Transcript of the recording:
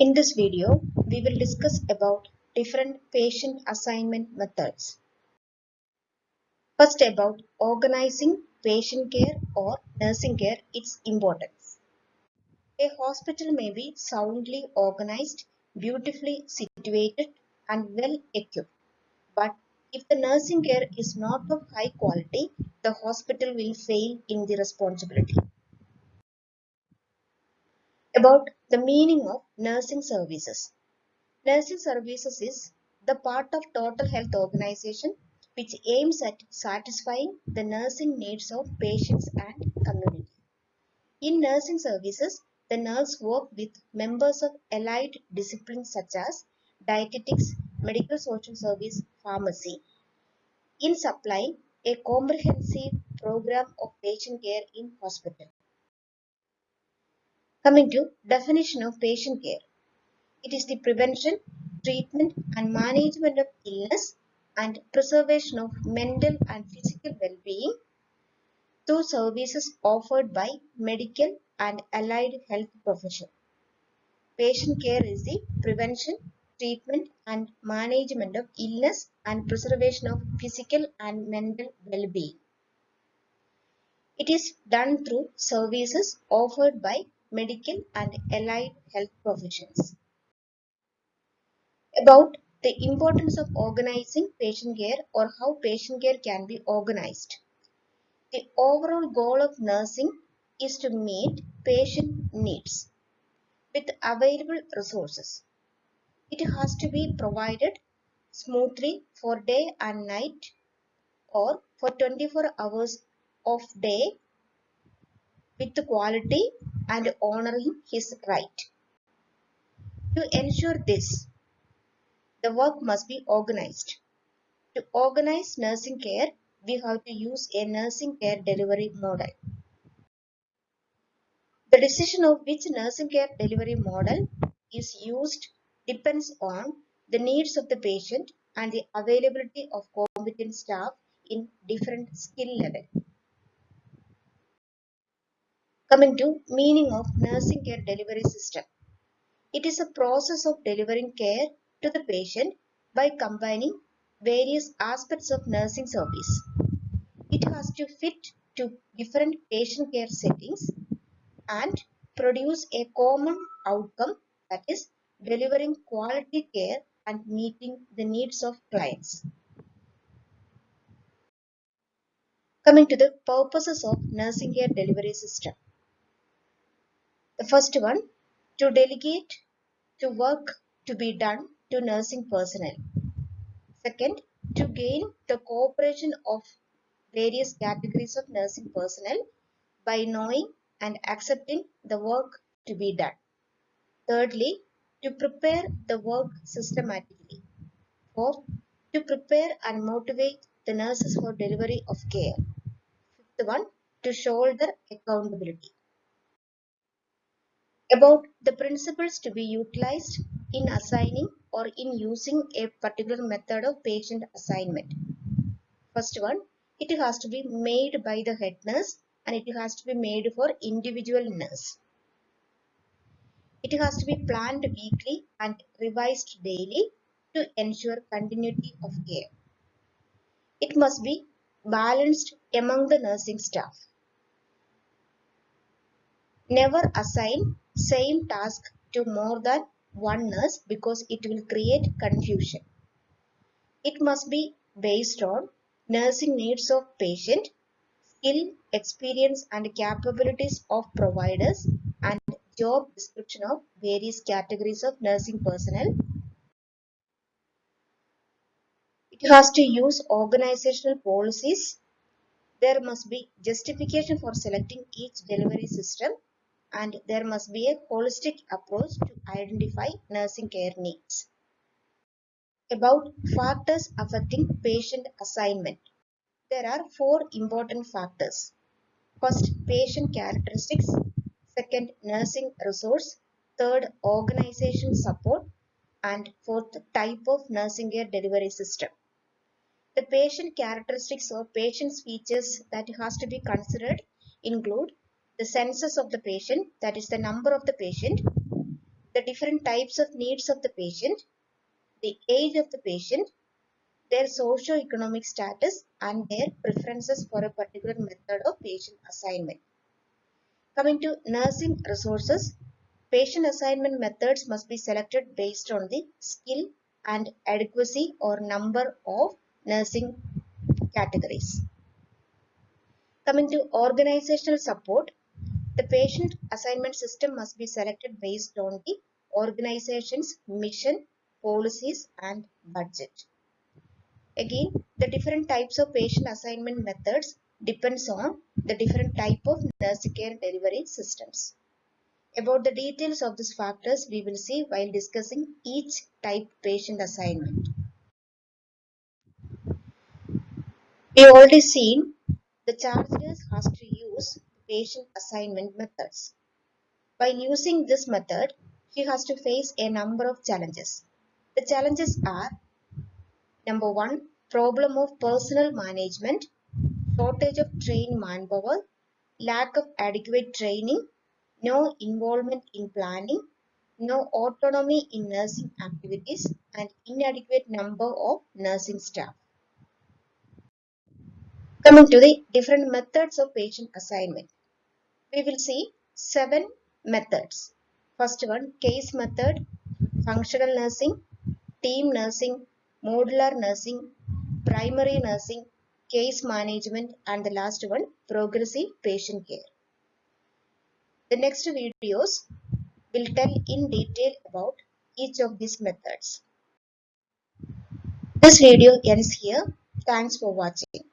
In this video, we will discuss about different patient assignment methods. First, about organizing patient care or nursing care, its importance. A hospital may be soundly organized, beautifully situated, and well equipped. But if the nursing care is not of high quality, the hospital will fail in the responsibility. About the meaning of nursing services. Nursing services is the part of total health organization which aims at satisfying the nursing needs of patients and community. In nursing services, the nurse work with members of allied disciplines such as dietetics, medical social service, pharmacy, in supplying a comprehensive program of patient care in hospital. Coming to definition of patient care. It is the prevention, treatment and management of illness and preservation of mental and physical well-being through services offered by medical and allied health profession. Patient care is the prevention, treatment and management of illness and preservation of physical and mental well-being. It is done through services offered by medical and allied health professions. About the importance of organizing patient care or how patient care can be organized. The overall goal of nursing is to meet patient needs with available resources. It has to be provided smoothly for day and night or for 24 hours of day with quality and honoring his right. To ensure this, the work must be organized. To organize nursing care, we have to use a nursing care delivery model. The decision of which nursing care delivery model is used depends on the needs of the patient and the availability of competent staff in different skill level. Coming to meaning of nursing care delivery system. It is a process of delivering care to the patient by combining various aspects of nursing service. It has to fit to different patient care settings and produce a common outcome, that is delivering quality care and meeting the needs of clients. Coming to the purposes of nursing care delivery system. The first one, to delegate to work to be done to nursing personnel. Second, to gain the cooperation of various categories of nursing personnel by knowing and accepting the work to be done. Thirdly, to prepare the work systematically. Fourth, to prepare and motivate the nurses for delivery of care. Fifth one, to shoulder accountability. About the principles to be utilized in assigning or in using a particular method of patient assignment. First one, it has to be made by the head nurse and it has to be made for individual nurse. It has to be planned weekly and revised daily to ensure continuity of care. It must be balanced among the nursing staff. Never assign same task to more than one nurse because it will create confusion. It must be based on nursing needs of patient, skill, experience and capabilities of providers and job description of various categories of nursing personnel. It has to use organizational policies. There must be justification for selecting each delivery system and there must be a holistic approach to identify nursing care needs. About factors affecting patient assignment. There are four important factors. First, patient characteristics. Second, nursing resource. Third, organization support. And fourth, type of nursing care delivery system. The patient characteristics or patient's features that has to be considered include the census of the patient, that is the number of the patient, the the different types of needs of the patient, the age of the patient, their socio-economic status, and their preferences for a particular method of patient assignment. Coming to nursing resources, patient assignment methods must be selected based on the skill and adequacy or number of nursing categories. Coming to organizational support, the patient assignment system must be selected based on the organization's mission, policies, and budget. Again, the different types of patient assignment methods depends on the different type of nursing care delivery systems. About the details of these factors, we will see while discussing each type patient assignment. We already seen the charge nurse has to use patient assignment methods. While using this method, she has to face a number of challenges. The challenges are: number one, problem of personal management, shortage of trained manpower, lack of adequate training, no involvement in planning, no autonomy in nursing activities, and inadequate number of nursing staff. Coming to the different methods of patient assignment, we will see 7 methods. First one, case method, functional nursing, team nursing, modular nursing, primary nursing, case management, and the last one, progressive patient care. The next videos will tell in detail about each of these methods. This video ends here. Thanks for watching.